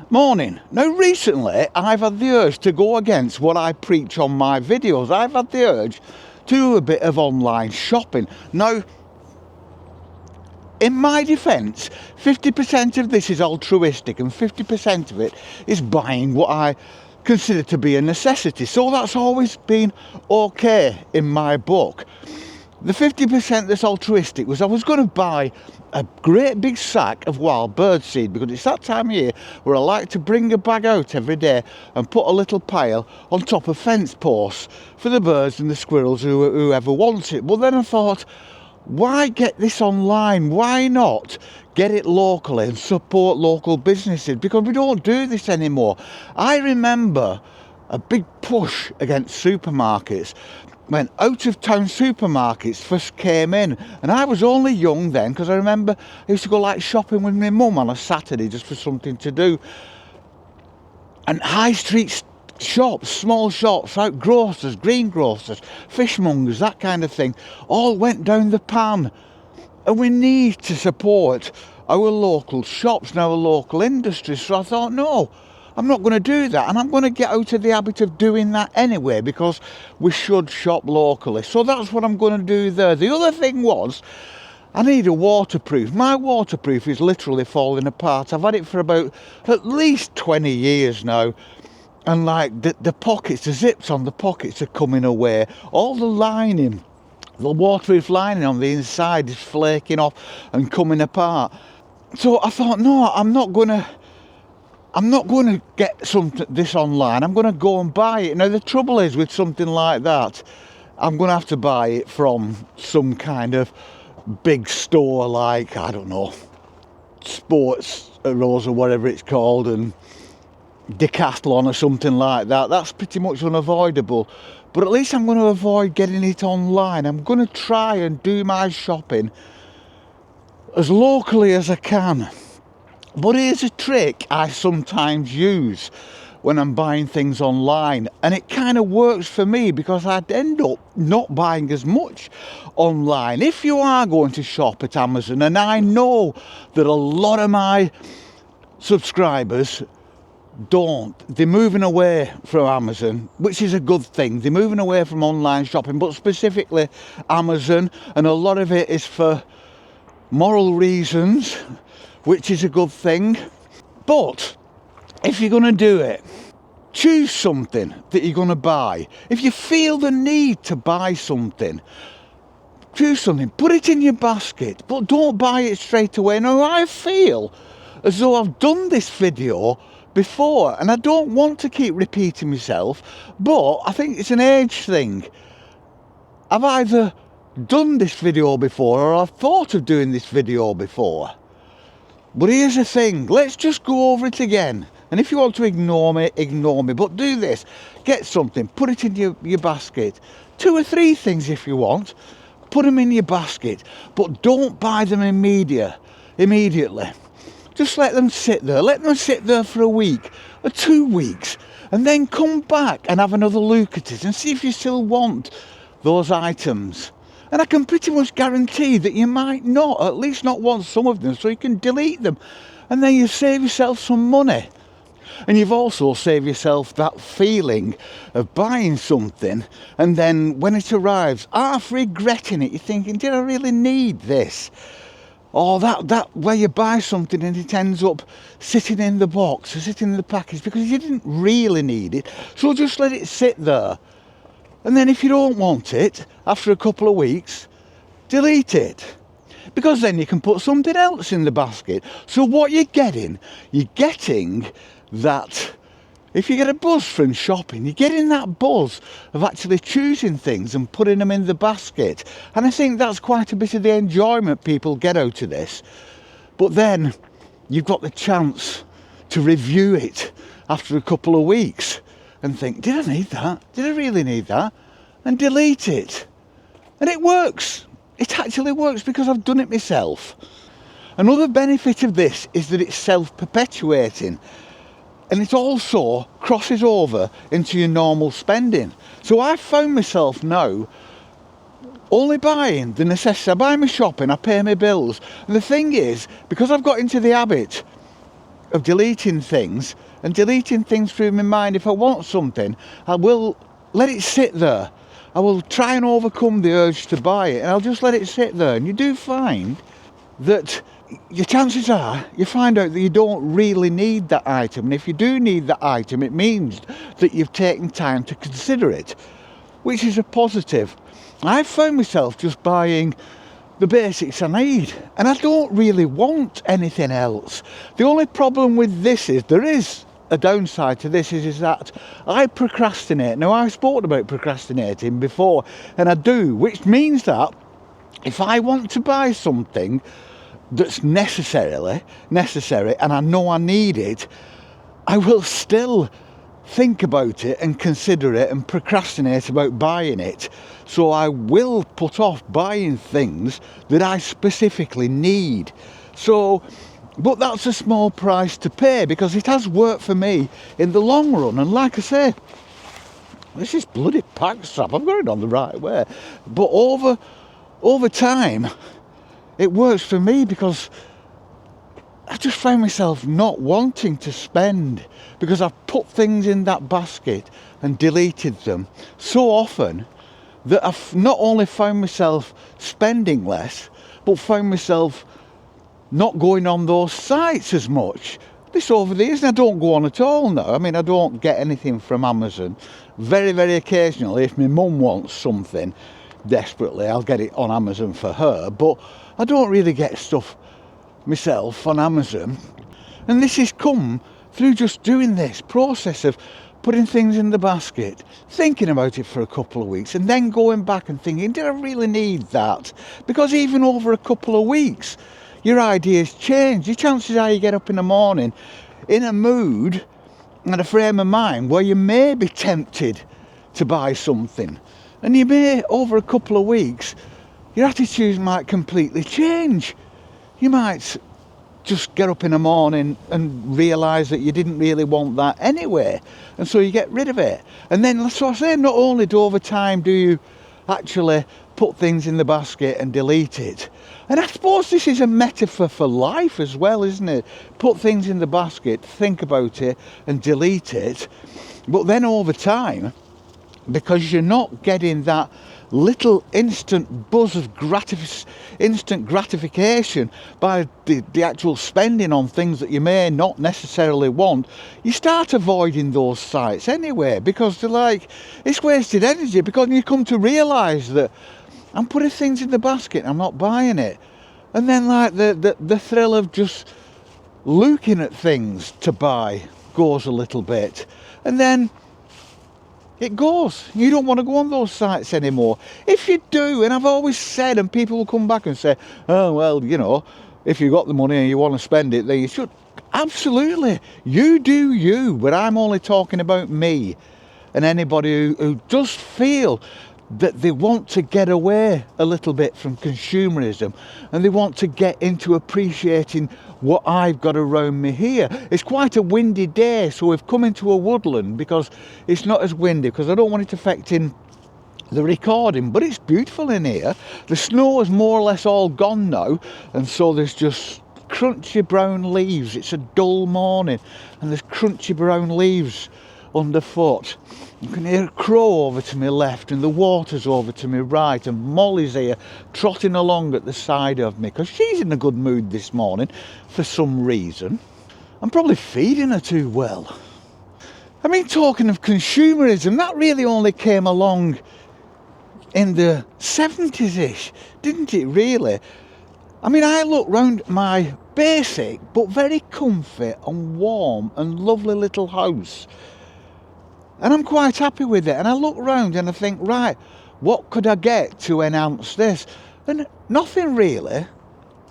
Morning. Now recently I've had the urge to go against what I preach on my videos. I've had the urge to do a bit of online shopping. Now, in my defence, 50% of this is altruistic and 50% of it is buying what I consider to be a necessity. So that's always been okay in my book. The 50% that's altruistic was I was going to buy a great big sack of wild bird seed, because it's that time of year where I like to bring a bag out every day and put a little pile on top of fence posts for the birds and the squirrels, whoever wants it. But then I thought, why get this online? Why not get it locally and support local businesses? Because we don't do this anymore. I remember a big push against supermarkets when out-of-town supermarkets first came in, and I was only young then, because I remember I used to go like shopping with my mum on a Saturday just for something to do. And high street shops, small shops, like grocers, greengrocers, fishmongers, that kind of thing, all went down the pan. And we need to support our local shops and our local industries. So I thought, no, I'm not going to do that, and I'm going to get out of the habit of doing that anyway, because we should shop locally. So that's what I'm going to do there. The other thing was, I need a waterproof. My waterproof is literally falling apart. I've had it for about at least 20 years now, and like the pockets, the zips on the pockets are coming away. All the lining, the waterproof lining on the inside is flaking off and coming apart. So I thought, no, I'm not going to get this online. I'm going to go and buy it. Now the trouble is with something like that, I'm going to have to buy it from some kind of big store, like, I don't know, Sports Rose or whatever it's called, and Decathlon or something like that. That's pretty much unavoidable. But at least I'm going to avoid getting it online. I'm going to try and do my shopping as locally as I can. But here's a trick I sometimes use when I'm buying things online, and it kind of works for me, because I'd end up not buying as much online. If you are going to shop at Amazon, and I know that a lot of my subscribers don't, they're moving away from Amazon, which is a good thing. They're moving away from online shopping, but specifically Amazon, and a lot of it is for moral reasons, which is a good thing. But if you're going to do it, choose something that you're going to buy. If you feel the need to buy something, choose something, put it in your basket, but don't buy it straight away. Now, I feel as though I've done this video before, and I don't want to keep repeating myself, but I think it's an age thing. I've either done this video before, or I've thought of doing this video before. But here's the thing, let's just go over it again. And if you want to ignore me, but do this. Get something, put it in your basket. 2 or 3 things if you want, put them in your basket, but don't buy them immediately. Just let them sit there. Let them sit there for a week or 2 weeks, and then come back and have another look at it and see if you still want those items. And I can pretty much guarantee that you might not, at least not want some of them, so you can delete them. And then you save yourself some money. And you've also saved yourself that feeling of buying something, and then when it arrives, half regretting it. You're thinking, did I really need this? Or that where you buy something and it ends up sitting in the box or sitting in the package because you didn't really need it. So just let it sit there. And then if you don't want it, after a couple of weeks, delete it. Because then you can put something else in the basket. So what you're getting that, if you get a buzz from shopping, you're getting that buzz of actually choosing things and putting them in the basket. And I think that's quite a bit of the enjoyment people get out of this. But then you've got the chance to review it after a couple of weeks and think, did I need that? Did I really need that? And delete it. And it works. It actually works, because I've done it myself. Another benefit of this is that it's self-perpetuating. And it also crosses over into your normal spending. So I found myself now only buying the necessities. I buy my shopping, I pay my bills. And the thing is, because I've got into the habit of deleting things and deleting things through my mind. If I want something, I will let it sit there. I will try and overcome the urge to buy it, and I'll just let it sit there. And you do find that your chances are you find out that you don't really need that item. And if you do need that item, it means that you've taken time to consider it, which is a positive. I've found myself just buying the basics I need, and I don't really want anything else. The only problem with this is, there is a downside to this, is that I procrastinate. Now, I've spoken about procrastinating before, and I do, which means that if I want to buy something that's necessary and I know I need it, I will still think about it and consider it and procrastinate about buying it. So I will put off buying things that I specifically need. But that's a small price to pay, because it has worked for me in the long run. And like I say, this is bloody pack strap, I'm going on the right way. But over time, it works for me, because I just found myself not wanting to spend, because I've put things in that basket and deleted them so often that I've not only found myself spending less, but found myself not going on those sites as much. This over the years, and I don't go on at all now. I mean, I don't get anything from Amazon. Very, very occasionally, if my mum wants something desperately, I'll get it on Amazon for her, but I don't really get stuff myself on Amazon. And this has come through just doing this process of putting things in the basket, thinking about it for a couple of weeks, and then going back and thinking, did I really need that? Because even over a couple of weeks, your ideas change. Your chances are you get up in the morning in a mood and a frame of mind where you may be tempted to buy something, and you may, over a couple of weeks, your attitudes might completely change. You might just get up in the morning and realise that you didn't really want that anyway, and so you get rid of it. And then, so I say, not only do over time do you actually put things in the basket and delete it, and I suppose this is a metaphor for life as well, isn't it? Put things in the basket, think about it and delete it. But then over time, because you're not getting that little instant buzz of instant gratification by the actual spending on things that you may not necessarily want, you start avoiding those sites anyway, because they're like, it's wasted energy, because you come to realise that I'm putting things in the basket and I'm not buying it. And then like the thrill of just looking at things to buy goes a little bit, and then it goes. You don't want to go on those sites anymore. If you do, and I've always said, and people will come back and say, oh, well, you know, if you've got the money and you want to spend it, then you should. Absolutely. You do you, but I'm only talking about me and anybody who does feel that they want to get away a little bit from consumerism, and they want to get into appreciating what I've got around me here. It's quite a windy day, so we've come into a woodland because it's not as windy, because I don't want it affecting the recording, but it's beautiful in here. The snow is more or less all gone now, and so there's just crunchy brown leaves. It's a dull morning and there's crunchy brown leaves underfoot. You can hear a crow over to my left and the water's over to my right, and Molly's here trotting along at the side of me because she's in a good mood this morning for some reason. I'm probably feeding her too well. I mean, talking of consumerism, that really only came along in the 70s-ish, didn't it really? I mean, I look round my basic but very comfy and warm and lovely little house, and I'm quite happy with it, and I look round and I think, right, what could I get to enhance this? And nothing really,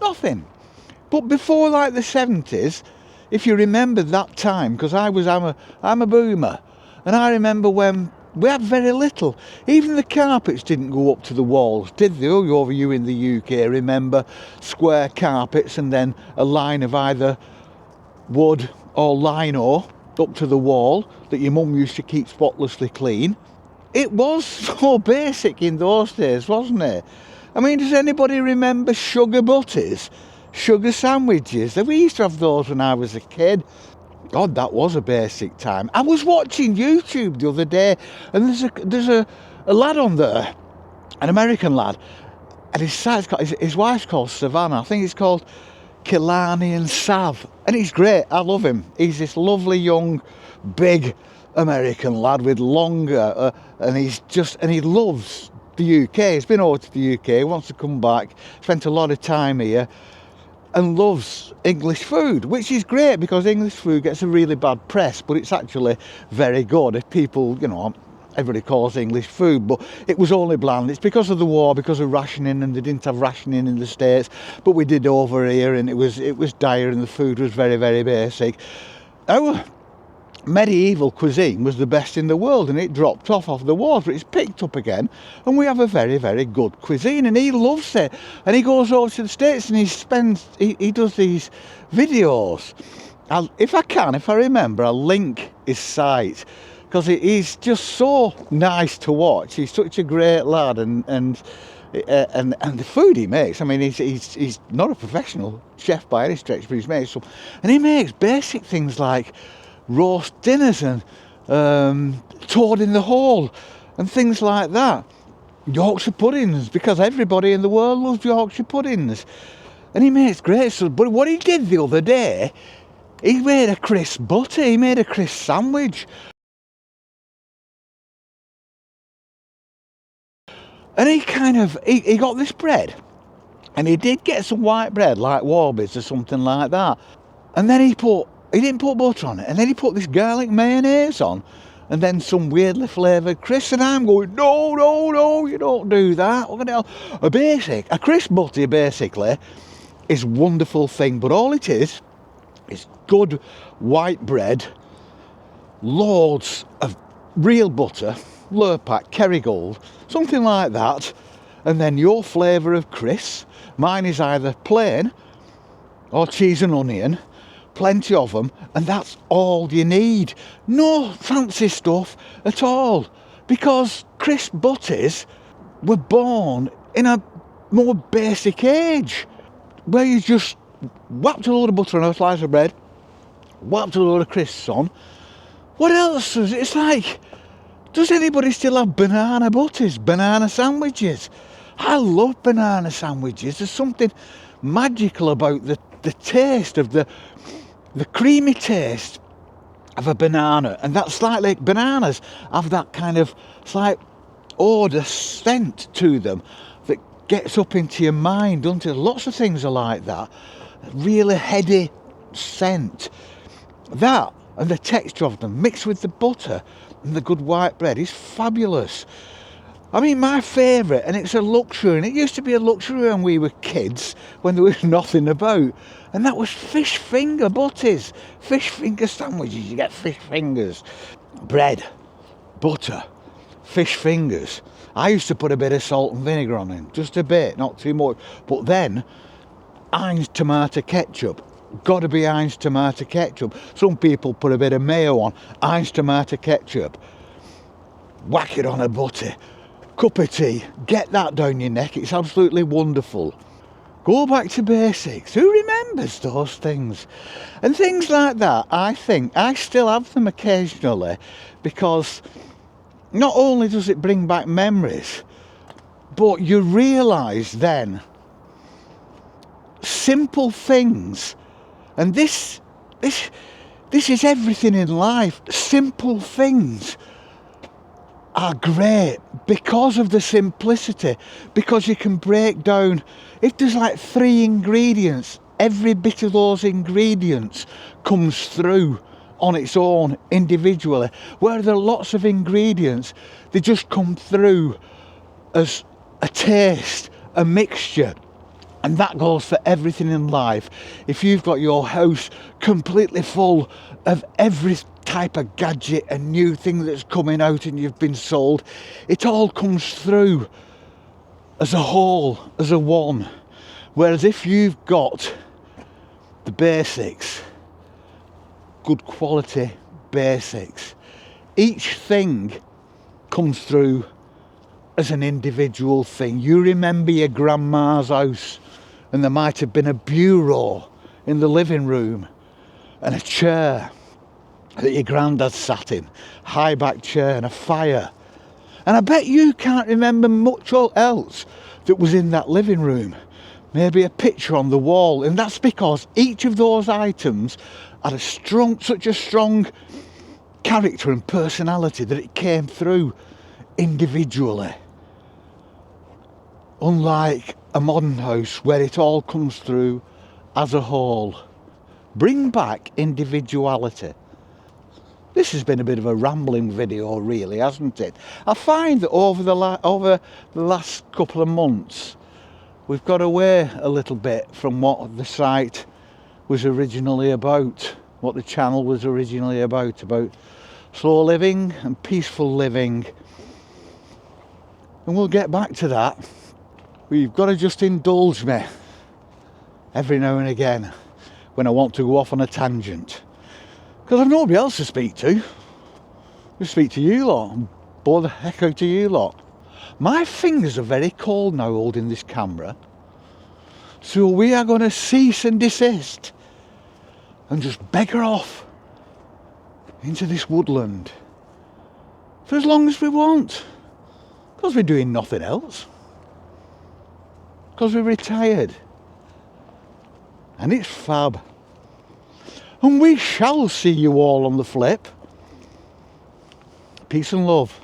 nothing. But before like the 70s, if you remember that time, because I'm a boomer, and I remember when we had very little. Even the carpets didn't go up to the walls, did they? Oh, over you in the UK remember square carpets and then a line of either wood or lino up to the wall that your mum used to keep spotlessly clean. It was so basic in those days, wasn't it? I mean, does anybody remember sugar butties? sugar sandwiches. We used to have those when I was a kid. God, that was a basic time. I was watching YouTube the other day, and there's a lad on there, an American lad, and his wife's called Savannah. I think it's called Kilani and Sav, and he's great. I love him. He's this lovely young, big American lad with longer, and he loves the UK. He's been over to the UK. He wants to come back. Spent a lot of time here. And loves English food, which is great because English food gets a really bad press, but it's actually very good. If people, everybody calls English food, but it was only bland. It's because of the war, because of rationing, and they didn't have rationing in the States, but we did over here, and it was dire, and the food was very, very basic. Our medieval cuisine was the best in the world, and it dropped off the wars, but it's picked up again, and we have a very, very good cuisine, and he loves it. And he goes over to the States, and he does these videos. If I remember, I'll link his site, because he's just so nice to watch. He's such a great lad, and the food he makes, I mean, he's not a professional chef by any stretch, but he's made some, and he makes basic things like roast dinners and toad in the hole and things like that. Yorkshire puddings, because everybody in the world loves Yorkshire puddings, and he makes great stuff. But what he did the other day, he made a crisp butter, he made a crisp sandwich, and he got this bread, and he did get some white bread like Warby's or something like that, and then he didn't put butter on it, and then he put this garlic mayonnaise on, and then some weirdly flavoured crisps, and I'm going, no, you don't do that. What the hell? A crisp butter basically is a wonderful thing, but all it is good white bread, loads of real butter, Lurpak, Kerrygold, something like that, and then your flavour of crisps. Mine is either plain or cheese and onion, plenty of them, and that's all you need. No fancy stuff at all, because crisp butters were born in a more basic age, where you just whapped a load of butter on a slice of bread, whapped a load of crisps on. What else is it? It's like, does anybody still have banana butters, banana sandwiches? I love banana sandwiches. There's something magical about the taste of the creamy taste of a banana, and that slightly, bananas have that kind of slight odour scent to them that gets up into your mind, doesn't it? Lots of things are like that, really heady scent. That and the texture of them mixed with the butter and the good white bread is fabulous. I mean, my favourite, and it's a luxury, and it used to be a luxury when we were kids, when there was nothing about, and that was fish finger butters, fish finger sandwiches. You get fish fingers, bread, butter, fish fingers. I used to put a bit of salt and vinegar on them, just a bit, not too much, but then Heinz tomato ketchup. Got to be Heinz tomato ketchup. Some people put a bit of mayo on. Heinz tomato ketchup. Whack it on a butter. Cup of tea, get that down your neck, it's absolutely wonderful. Go back to basics. Who remembers those things? And things like that, I think, I still have them occasionally, because not only does it bring back memories, but you realise then simple things, and this is everything in life. Simple things are great because of the simplicity, because you can break down, if there's like 3 ingredients, every bit of those ingredients comes through on its own individually, where there are lots of ingredients, they just come through as a taste, a mixture. And that goes for everything in life. If you've got your house completely full of every type of gadget and new thing that's coming out and you've been sold, it all comes through as a whole, as a one. Whereas if you've got the basics, good quality basics, each thing comes through as an individual thing. You remember your grandma's house And there might have been a bureau in the living room and a chair that your granddad sat in, high back chair, and a fire. And I bet you can't remember much else that was in that living room. Maybe a picture on the wall, and that's because each of those items had such a strong character and personality that it came through individually. Unlike a modern house where it all comes through as a whole. Bring back individuality. This has been a bit of a rambling video, really, hasn't it? I find that over the last couple of months we've got away a little bit from what the site was originally about, what the channel was originally about slow living and peaceful living. And we'll get back to that. You've got to just indulge me every now and again when I want to go off on a tangent. Because I've nobody else to speak to. Just speak to you lot and bore the heck out of you lot. My fingers are very cold now holding this camera. So we are going to cease and desist and just beggar off into this woodland for as long as we want. Because we're doing nothing else. Because we're retired. And it's fab. And we shall see you all on the flip. Peace and love.